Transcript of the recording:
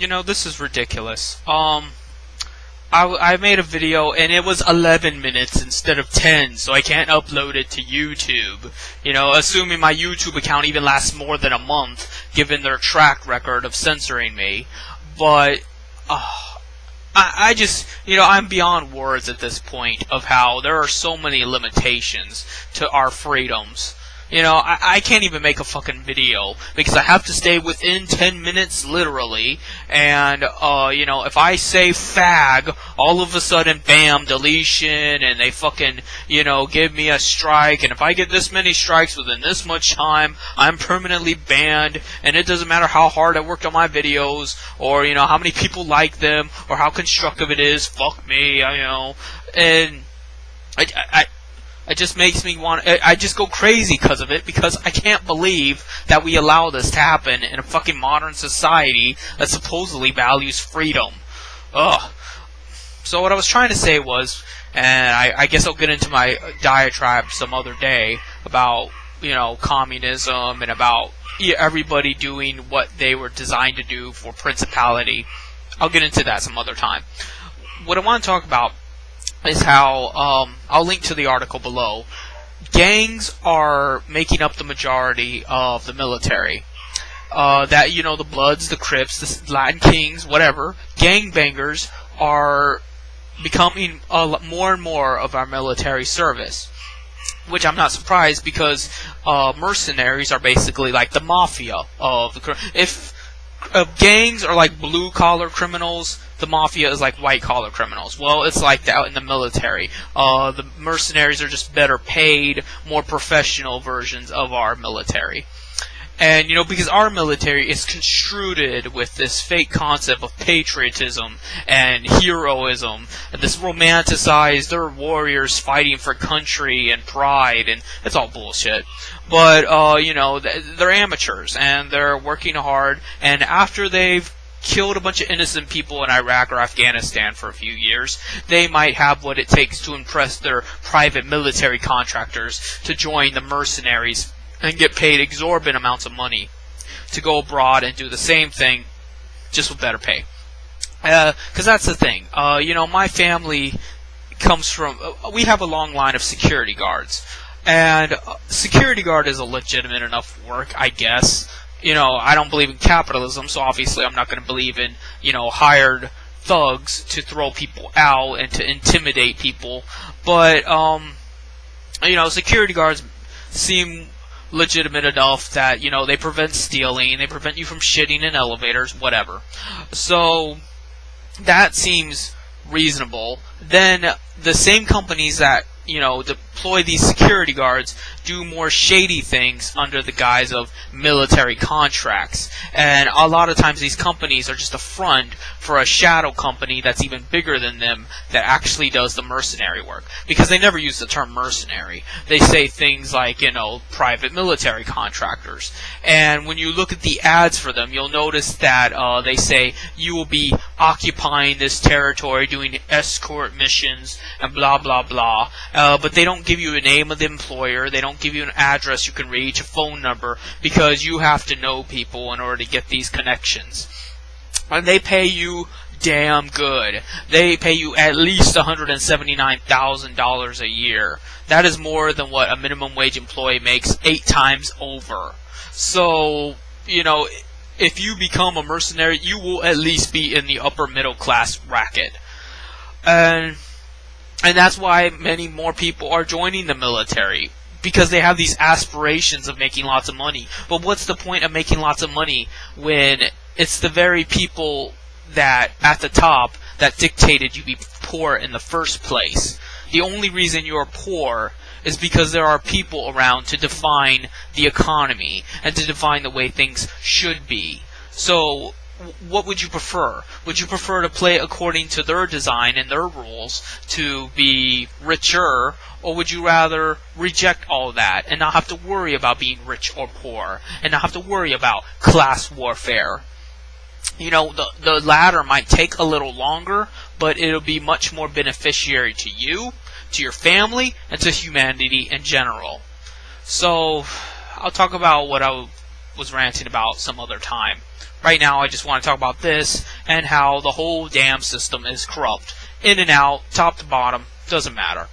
This is ridiculous. I made a video and it was 11 minutes instead of 10, so I can't upload it to YouTube. Assuming my YouTube account even lasts more than a month, given their track record of censoring me. But, I just, I'm beyond words at this point of how there are so many limitations to our freedoms. I can't even make a fucking video because I have to stay within 10 minutes literally, and if I say fag, all of a sudden bam, deletion, and they fucking give me a strike, and if I get this many strikes within this much time, I'm permanently banned, and it doesn't matter how hard I worked on my videos, or how many people like them, or how constructive it is, fuck me, and it just makes me I just go crazy because of it, because I can't believe that we allow this to happen in a fucking modern society that supposedly values freedom. Ugh. So what I was trying to say was, and I guess I'll get into my diatribe some other day about, communism and about everybody doing what they were designed to do for principality. I'll get into that some other time. What I want to talk about is how, I'll link to the article below, gangs are making up the majority of the military. The Bloods, the Crips, the Latin Kings, whatever, gangbangers are becoming more and more of our military service. Which I'm not surprised, because mercenaries are basically like the mafia of the... If gangs are like blue-collar criminals, the mafia is like white-collar criminals. Well, it's like that in the military. The mercenaries are just better paid, more professional versions of our military. And, because our military is construed with this fake concept of patriotism and heroism, and this romanticized, they're warriors fighting for country and pride, and it's all bullshit. But, they're amateurs, and they're working hard, and after they've killed a bunch of innocent people in Iraq or Afghanistan for a few years, they might have what it takes to impress their private military contractors to join the mercenaries and get paid exorbitant amounts of money to go abroad and do the same thing, just with better pay. Because that's the thing. My family comes from... we have a long line of security guards. And security guard is a legitimate enough work, I guess. I don't believe in capitalism, so obviously I'm not going to believe in, hired thugs to throw people out and to intimidate people. But, security guards seem legitimate enough that, they prevent stealing, they prevent you from shitting in elevators, whatever. So, that seems reasonable. Then, the same companies that, deploy these security guards do more shady things under the guise of military contracts. And a lot of times these companies are just a front for a shadow company that's even bigger than them that actually does the mercenary work. Because they never use the term mercenary. They say things like, private military contractors. And when you look at the ads for them, you'll notice that they say, you will be occupying this territory, doing escort missions, and blah, blah, blah. But they don't give you a name of the employer, they don't give you an address you can reach, a phone number, because you have to know people in order to get these connections. And they pay you damn good. They pay you at least $179,000 a year. That is more than what a minimum wage employee makes 8 times over. So, if you become a mercenary, you will at least be in the upper middle class bracket. And that's why many more people are joining the military, because they have these aspirations of making lots of money. But what's the point of making lots of money when it's the very people that, at the top, that dictated you be poor in the first place? The only reason you're poor is because there are people around to define the economy and to define the way things should be. So, what would you prefer? Would you prefer to play according to their design and their rules to be richer, or would you rather reject all that and not have to worry about being rich or poor, and not have to worry about class warfare? The latter might take a little longer, but it'll be much more beneficiary to you, to your family, and to humanity in general. So, I'll talk about what was ranting about some other time. Right now, I just want to talk about this and how the whole damn system is corrupt. In and out, top to bottom, doesn't matter.